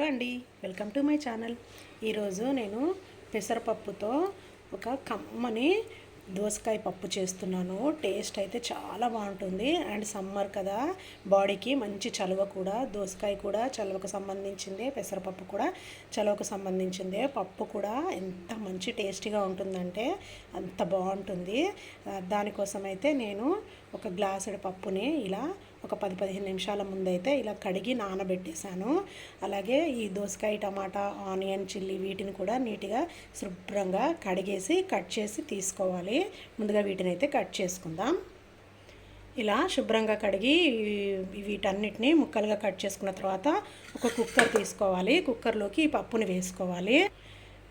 అండి, welcome to my channel. ఈరోజు నేను పెసరపప్పుతో ఒక కమ్మని దోసకాయ పప్పు చేస్తున్నాను. టేస్ట్ అయితే చాలా బాగుంటుంది. అండ్ సమ్మర్ కదా, బాడీకి మంచి చలువ కూడా. దోసకాయ కూడా చలువకు సంబంధించిందే, పెసరపప్పు కూడా చలువకు సంబంధించిందే. పప్పు కూడా ఎంత మంచి టేస్టీగా ఉంటుందంటే అంత బాగుంటుంది. దానికోసం అయితే నేను ఒక గ్లాసుడి పప్పుని ఇలా ఒక 10-15 నిమిషాల ముందైతే ఇలా కడిగి నానబెట్టేశాను. అలాగే ఈ దోసకాయ, టమాటా, ఆనియన్, చిల్లీ వీటిని కూడా నీట్గా శుభ్రంగా కడిగేసి కట్ చేసి తీసుకోవాలి. ముందుగా వీటిని అయితే కట్ చేసుకుందాం. ఇలా శుభ్రంగా కడిగి వీటన్నిటిని ముక్కలుగా కట్ చేసుకున్న తర్వాత ఒక కుక్కర్ తీసుకోవాలి. కుక్కర్లోకి ఈ పప్పుని వేసుకోవాలి.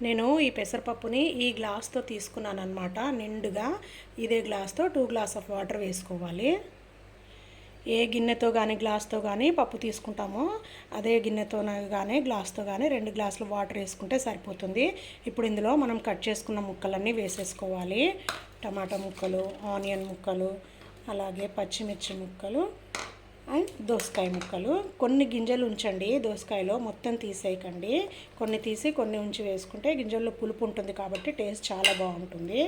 నేను ఈ పెసరపప్పుని ఈ గ్లాస్తో తీసుకున్నాను అనమాట. నిండుగా ఇదే గ్లాస్తో 2 గ్లాస్ ఆఫ్ వాటర్ వేసుకోవాలి. ఏ గిన్నెతో కానీ గ్లాస్తో కానీ పప్పు తీసుకుంటామో అదే గిన్నెతో కానీ గ్లాస్తో కానీ 2 గ్లాసులు వాటర్ వేసుకుంటే సరిపోతుంది. ఇప్పుడు ఇందులో మనం కట్ చేసుకున్న ముక్కలన్నీ వేసేసుకోవాలి. టమాటా ముక్కలు, ఆనియన్ ముక్కలు, అలాగే పచ్చిమిర్చి ముక్కలు అండ్ దోసకాయ ముక్కలు. కొన్ని గింజలు ఉంచండి దోసకాయలో, మొత్తం తీసేయకండి. కొన్ని తీసి కొన్ని ఉంచి వేసుకుంటే గింజల్లో పులుపు ఉంటుంది కాబట్టి టేస్ట్ చాలా బాగుంటుంది.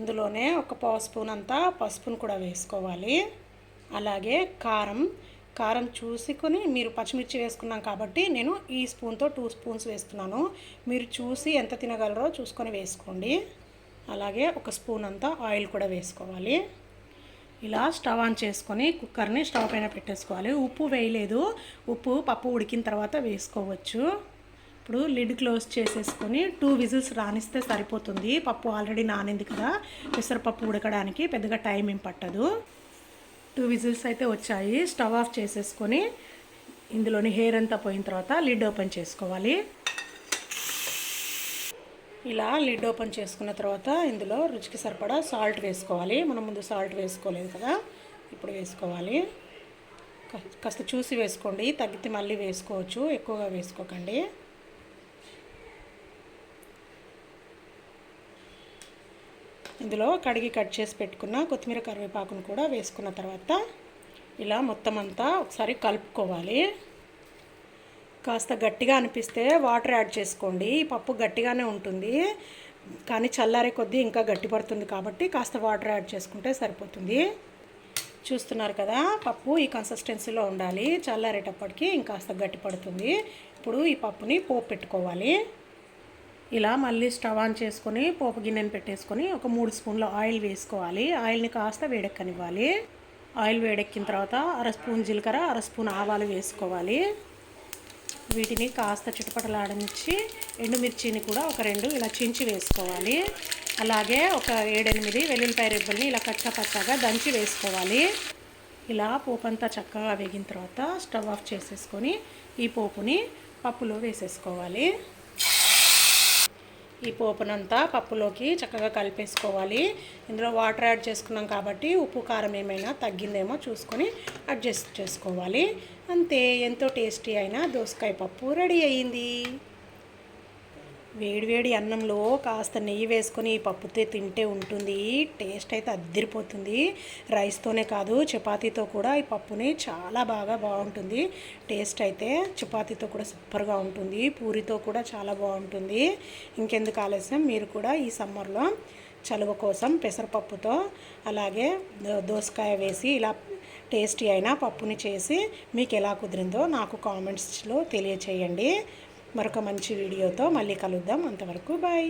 ఇందులోనే ఒక 1 స్పూన్ అంతా పసుపును కూడా వేసుకోవాలి. అలాగే కారం చూసుకొని, మీరు పచ్చిమిర్చి వేసుకున్నాం కాబట్టి నేను ఈ స్పూన్తో 2 స్పూన్స్ వేస్తున్నాను. మీరు చూసి ఎంత తినగలరో చూసుకొని వేసుకోండి. అలాగే 1 స్పూన్ అంతా ఆయిల్ కూడా వేసుకోవాలి. ఇలా స్టవ్ ఆన్ చేసుకొని కుక్కర్ని స్టవ్ పైన పెట్టేసుకోవాలి. ఉప్పు వేయలేదు, ఉప్పు పప్పు ఉడికిన తర్వాత వేసుకోవచ్చు. ఇప్పుడు లిడ్ క్లోజ్ చేసేసుకొని 2 విజిల్స్ రానిస్తే సరిపోతుంది. పప్పు ఆల్రెడీ నానింది కదా, పెసరపప్పు ఉడకడానికి పెద్దగా టైం ఏం పట్టదు. 2 విజిల్స్ అయితే వచ్చాయి. స్టవ్ ఆఫ్ చేసేసుకొని ఇందులోని హెయిర్ అంతా పోయిన తర్వాత లిడ్ ఓపెన్ చేసుకోవాలి. ఇలా లిడ్ ఓపెన్ చేసుకున్న తర్వాత ఇందులో రుచికి సరిపడా సాల్ట్ వేసుకోవాలి. మనం ముందు సాల్ట్ వేసుకోలేదు కదా, ఇప్పుడు వేసుకోవాలి. కాస్త చూసి వేసుకోండి, తగ్గితే మళ్ళీ వేసుకోవచ్చు, ఎక్కువగా వేసుకోకండి. ఇందులో కడిగి కట్ చేసి పెట్టుకున్న కొత్తిమీర, కరివేపాకును కూడా వేసుకున్న తర్వాత ఇలా మొత్తం అంతా ఒకసారి కలుపుకోవాలి. కాస్త గట్టిగా అనిపిస్తే వాటర్ యాడ్ చేసుకోండి. ఈ పప్పు గట్టిగానే ఉంటుంది కానీ చల్లారే కొద్దీ ఇంకా గట్టి పడుతుంది కాబట్టి కాస్త వాటర్ యాడ్ చేసుకుంటే సరిపోతుంది. చూస్తున్నారు కదా, పప్పు ఈ కన్సిస్టెన్సీలో ఉండాలి. చల్లారేటప్పటికి ఇంకాస్త గట్టి పడుతుంది. ఇప్పుడు ఈ పప్పుని పోపు పెట్టుకోవాలి. ఇలా మళ్ళీ స్టవ్ ఆన్ చేసుకొని పోపు గిన్నెని పెట్టేసుకొని ఒక 3 స్పూన్ల ఆయిల్ వేసుకోవాలి. ఆయిల్ని కాస్త వేడెక్కనివ్వాలి. ఆయిల్ వేడెక్కిన తర్వాత 1 స్పూన్ జీలకర్ర, 1 స్పూన్ ఆవాలు వేసుకోవాలి. వీటిని కాస్త చిటపటలాడించి ఎండుమిర్చిని కూడా ఒక 2 ఇలా చించి వేసుకోవాలి. అలాగే ఒక 7-8 వెల్లుల్లిపాయ రెబ్బల్ని ఇలా కచ్చాపచ్చాగా దంచి వేసుకోవాలి. ఇలా పోపు అంతా చక్కగా వేగిన తర్వాత స్టవ్ ఆఫ్ చేసేసుకొని ఈ పోపుని పప్పులో వేసేసుకోవాలి. ఈ పోపునంతా పప్పులోకి చక్కగా కలిపేసుకోవాలి. ఇందులో వాటర్ యాడ్ చేసుకున్నాం కాబట్టి ఉప్పు, కారం ఏమైనా తగ్గిందేమో చూసుకొని అడ్జస్ట్ చేసుకోవాలి. అంతే, ఎంతో టేస్టీ అయిన దోసకాయ పప్పు రెడీ అయ్యింది. వేడివేడి అన్నంలో కాస్త నెయ్యి వేసుకొని ఈ పప్పుతో తింటే ఉంటుంది. టేస్ట్ అయితే అద్దిరిపోతుంది. రైస్తోనే కాదు, చపాతీతో కూడా ఈ పప్పుని చాలా బాగుంటుంది. టేస్ట్ అయితే చపాతీతో కూడా సూపర్గా ఉంటుంది, పూరితో కూడా చాలా బాగుంటుంది. ఇంకెందుకు ఆలస్యం, మీరు కూడా ఈ సమ్మర్లో చలువ కోసం పెసరపప్పుతో అలాగే దోసకాయ వేసి ఇలా టేస్టీ అయిన పప్పుని చేసి మీకు ఎలా కుదిరిందో నాకు కామెంట్స్లో తెలియచేయండి. మరొక మంచి వీడియోతో మళ్ళీ కలుద్దాం. అంతవరకు బాయ్.